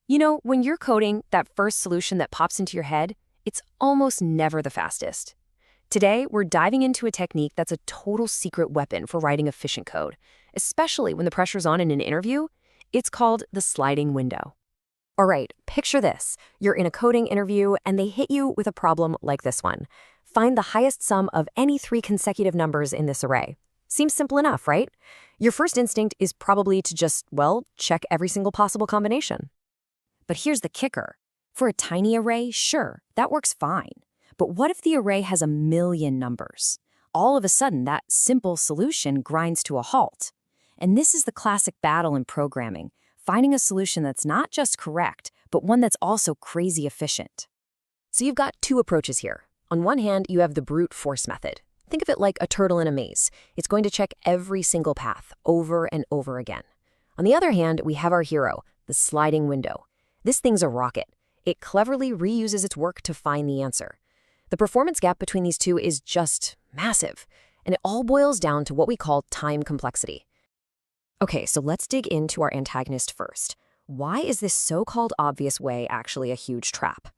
You know, when you're coding, that first solution that pops into your head, it's almost never the fastest. Today, we're diving into a technique that's a total secret weapon for writing efficient code, especially when the pressure's on in an interview. It's called the sliding window. All right, picture this. You're in a coding interview and they hit you with a problem like this one. Find the highest sum of any three consecutive numbers in this array. Seems simple enough, right? Your first instinct is probably to just, well, check every single possible combination. But here's the kicker. For a tiny array, sure, that works fine. But what if the array has a million numbers? All of a sudden, that simple solution grinds to a halt. And this is the classic battle in programming, finding a solution that's not just correct, but one that's also crazy efficient. So you've got two approaches here. On one hand, you have the brute force method. Think of it like a turtle in a maze. It's going to check every single path over and over again. On the other hand, we have our hero, the sliding window. This thing's a rocket. It cleverly reuses its work to find the answer. The performance gap between these two is just massive, and it all boils down to what we call time complexity. Okay, so let's dig into our antagonist first. Why is this so-called obvious way actually a huge trap?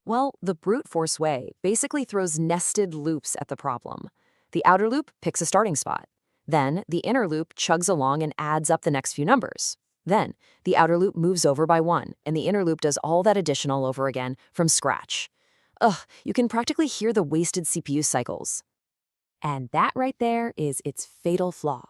Well, the brute force way basically throws nested loops at the problem. The outer loop picks a starting spot. Then, the inner loop chugs along and adds up the next few numbers. Then, the outer loop moves over by one, and the inner loop does all that addition all over again from scratch. Ugh, you can practically hear the wasted CPU cycles. And that right there is its fatal flaw.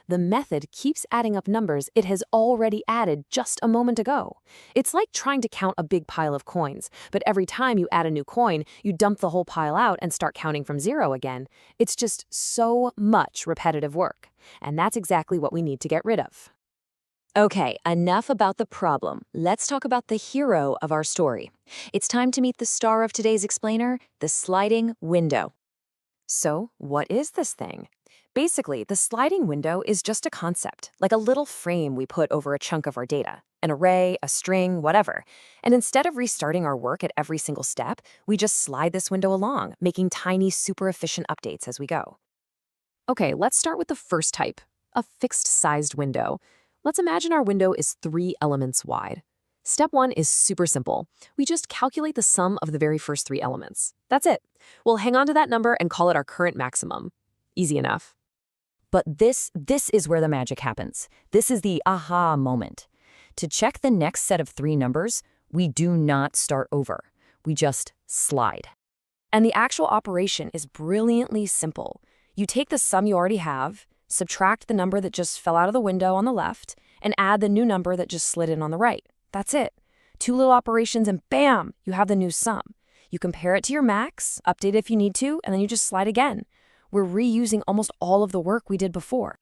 The method keeps adding up numbers it has already added just a moment ago. It's like trying to count a big pile of coins, but every time you add a new coin, you dump the whole pile out and start counting from zero again. It's just so much repetitive work. And that's exactly what we need to get rid of. Okay, enough about the problem. Let's talk about the hero of our story. It's time to meet the star of today's explainer, the sliding window. So, what is this thing? Basically, the sliding window is just a concept, like a little frame we put over a chunk of our data, an array, a string, whatever. And instead of restarting our work at every single step, we just slide this window along, making tiny, super efficient updates as we go. Okay, let's start with the first type, a fixed-sized window. Let's imagine our window is 3 elements wide. Step 1 is super simple. We just calculate the sum of the very first 3 elements. That's it. We'll hang on to that number and call it our current maximum. Easy enough. But this is where the magic happens. This is the aha moment. To check the next set of 3 numbers, we do not start over. We just slide. And the actual operation is brilliantly simple. You take the sum you already have, subtract the number that just fell out of the window on the left, and add the new number that just slid in on the right. That's it. 2 little operations and bam, you have the new sum. You compare it to your max, update it if you need to, and then you just slide again. We're reusing almost all of the work we did before.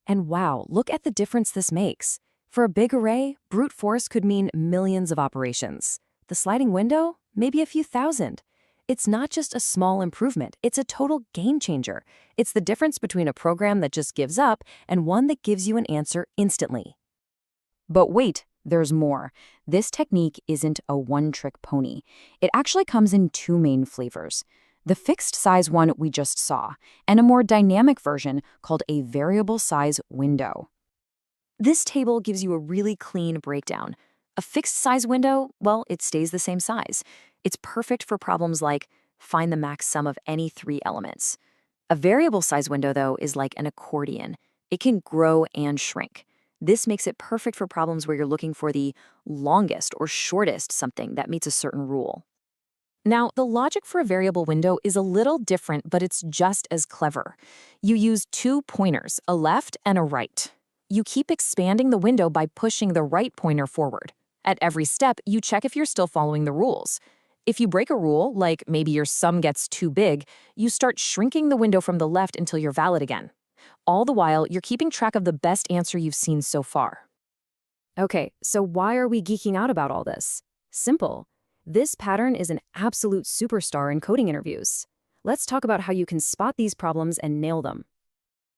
And wow, look at the difference this makes. For a big array, brute force could mean millions of operations. The sliding window, maybe a few thousand. It's not just a small improvement, it's a total game changer. It's the difference between a program that just gives up and one that gives you an answer instantly. But wait, there's more. This technique isn't a one-trick pony. It actually comes in 2 main flavors. The fixed size one we just saw, and a more dynamic version called a variable size window. This table gives you a really clean breakdown. A fixed size window, well, it stays the same size. It's perfect for problems like find the max sum of any 3 elements. A variable size window, though, is like an accordion. It can grow and shrink. This makes it perfect for problems where you're looking for the longest or shortest something that meets a certain rule. Now, the logic for a variable window is a little different, but it's just as clever. You use 2 pointers, a left and a right. You keep expanding the window by pushing the right pointer forward. At every step, you check if you're still following the rules. If you break a rule, like maybe your sum gets too big, you start shrinking the window from the left until you're valid again. All the while, you're keeping track of the best answer you've seen so far. Okay, so why are we geeking out about all this? Simple. This pattern is an absolute superstar in coding interviews. Let's talk about how you can spot these problems and nail them.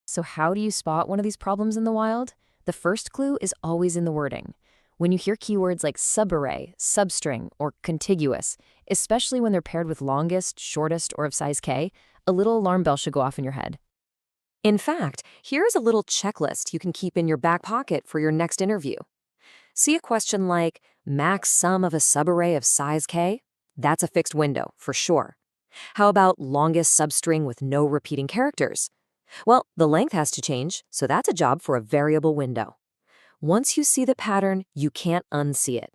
So how do you spot one of these problems in the wild? The first clue is always in the wording. When you hear keywords like subarray, substring, or contiguous, especially when they're paired with longest, shortest, or of size k, a little alarm bell should go off in your head. In fact, here's a little checklist you can keep in your back pocket for your next interview. See a question like, Max sum of a subarray of size k? That's a fixed window, for sure. How about longest substring with no repeating characters? Well, the length has to change, so that's a job for a variable window. Once you see the pattern, you can't unsee it.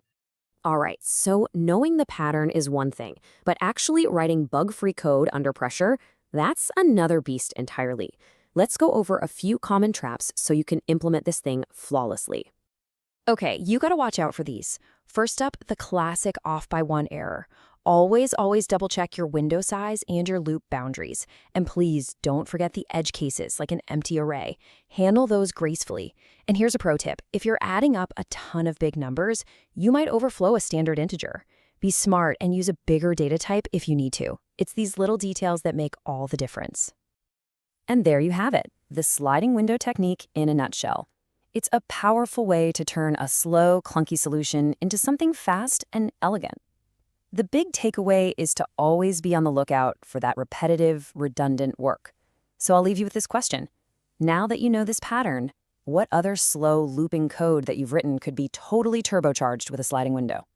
All right, so knowing the pattern is one thing, but actually writing bug-free code under pressure, that's another beast entirely. Let's go over a few common traps so you can implement this thing flawlessly. Okay, you gotta watch out for these. First up, the classic off by one error. Always double check your window size and your loop boundaries. And please don't forget the edge cases like an empty array. Handle those gracefully. And here's a pro tip. If you're adding up a ton of big numbers, you might overflow a standard integer. Be smart and use a bigger data type if you need to. It's these little details that make all the difference. And there you have it, the sliding window technique in a nutshell. It's a powerful way to turn a slow, clunky solution into something fast and elegant. The big takeaway is to always be on the lookout for that repetitive, redundant work. So I'll leave you with this question. Now that you know this pattern, what other slow, looping code that you've written could be totally turbocharged with a sliding window?